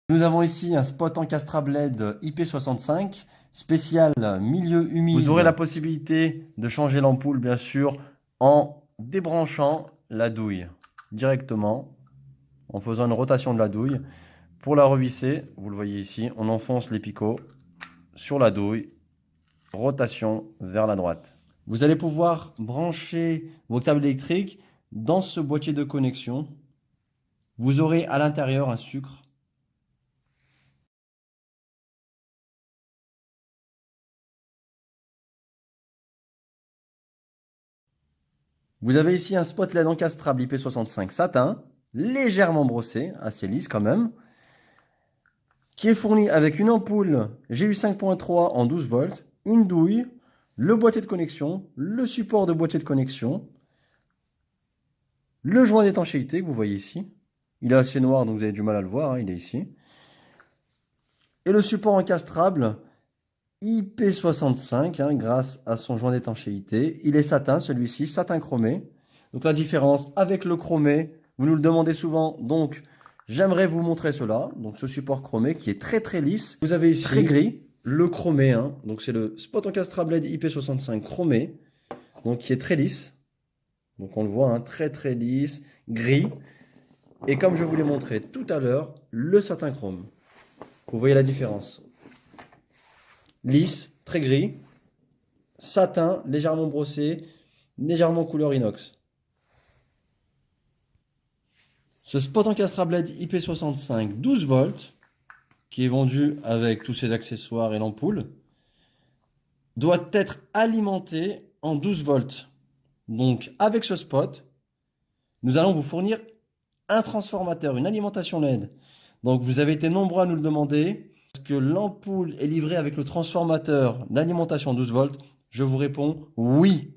Nous avons ici un spot encastrable LED IP65 spécial milieu humide. Vous aurez la possibilité de changer l'ampoule bien sûr en débranchant la douille directement, en faisant une rotation de la douille. Pour la revisser, vous le voyez ici, on enfonce les picots sur la douille, rotation vers la droite. Vous allez pouvoir brancher vos câbles électriques dans ce boîtier de connexion. Vous aurez à l'intérieur un sucre. Vous avez ici un spot LED encastrable IP65 satin, légèrement brossé, assez lisse quand même, qui est fourni avec une ampoule GU 5.3 en 12 volts, une douille, le boîtier de connexion, le support de boîtier de connexion, le joint d'étanchéité que vous voyez ici. Il est assez noir donc vous avez du mal à le voir, hein, il est ici. Et le support encastrable IP65, hein, grâce à son joint d'étanchéité. Il est satin, celui-ci, satin chromé. Donc la différence avec le chromé, vous nous le demandez souvent, donc j'aimerais vous montrer cela. Donc ce support chromé qui est très très lisse. Vous avez ici très gris, le chromé, hein, donc c'est le spot encastrable LED IP65 chromé, donc qui est très lisse. Donc on le voit, hein, très très lisse, gris. Et comme je vous l'ai montré tout à l'heure, le satin chrome. Vous voyez la différence. Lisse, très gris, satin, légèrement brossé, légèrement couleur inox. Ce spot encastrable LED IP65 12 volts, qui est vendu avec tous ses accessoires et l'ampoule, doit être alimenté en 12 volts. Donc avec ce spot, nous allons vous fournir un transformateur, une alimentation LED. Donc vous avez été nombreux à nous le demander. Est-ce que l'ampoule est livrée avec le transformateur d'alimentation 12 volts? Je vous réponds oui.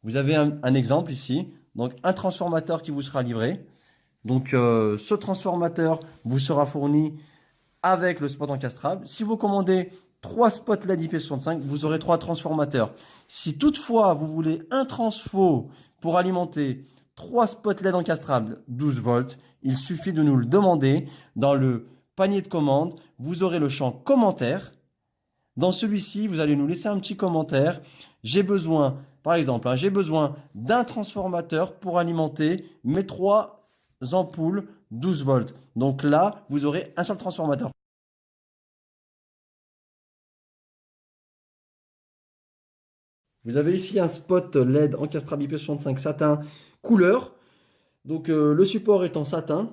Vous avez un exemple ici. Donc un transformateur qui vous sera livré. Donc ce transformateur vous sera fourni avec le spot encastrable. Si vous commandez 3 spots LED IP65, vous aurez 3 transformateurs. Si toutefois vous voulez un transfo pour alimenter 3 spots LED encastrables 12 volts, il suffit de nous le demander. Dans le panier de commande, vous aurez le champ commentaire. Dans celui-ci, vous allez nous laisser un petit commentaire. J'ai besoin, par exemple, hein, j'ai besoin d'un transformateur pour alimenter mes 3 ampoules 12 volts. Donc là, vous aurez un seul transformateur. Vous avez ici un spot LED encastrable IP65 satin couleur. Donc le support est en satin.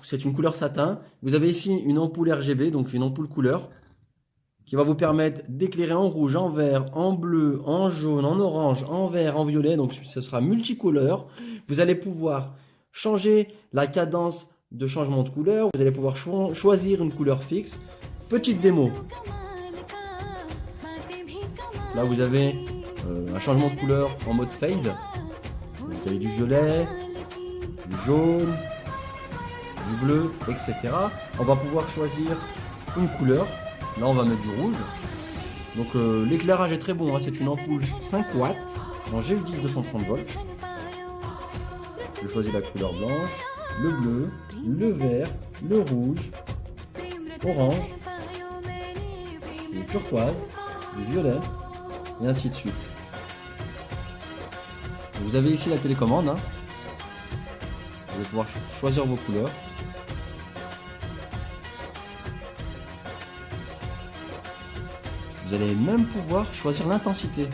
C'est une couleur satin. Vous avez ici une ampoule RGB, donc une ampoule couleur, qui va vous permettre d'éclairer en rouge, en vert, en bleu, en jaune, en orange, en vert, en violet. Donc ce sera multicouleur. Vous allez pouvoir changer la cadence de changement de couleur. Vous allez pouvoir choisir une couleur fixe. Petite démo. Là, vous avez un changement de couleur en mode fade. Vous avez du violet, du jaune, du bleu, etc. On va pouvoir choisir une couleur. Là, on va mettre du rouge. Donc, l'éclairage est très bon, hein. C'est une ampoule 5 watts en GU10 230 volts. Je choisis la couleur blanche, le bleu, le vert, le rouge, orange, le turquoise, du violet, et ainsi de suite. Vous avez ici la télécommande, hein. Vous allez pouvoir choisir vos couleurs. Vous allez même pouvoir choisir l'intensité,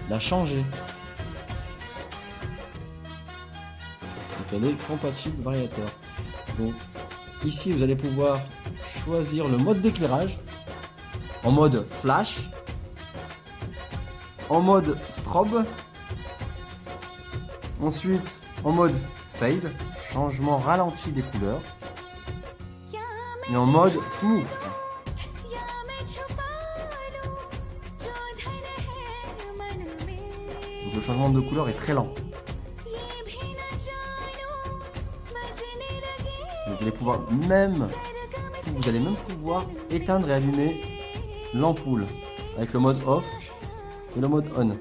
la changer. Donc elle est compatible variateur. Donc ici vous allez pouvoir choisir le mode d'éclairage en mode flash, en mode strobe, ensuite en mode fade, changement ralenti des couleurs, et en mode smooth. Donc le changement de couleur est très lent. Vous allez même pouvoir éteindre et allumer l'ampoule avec le mode off et le mode on.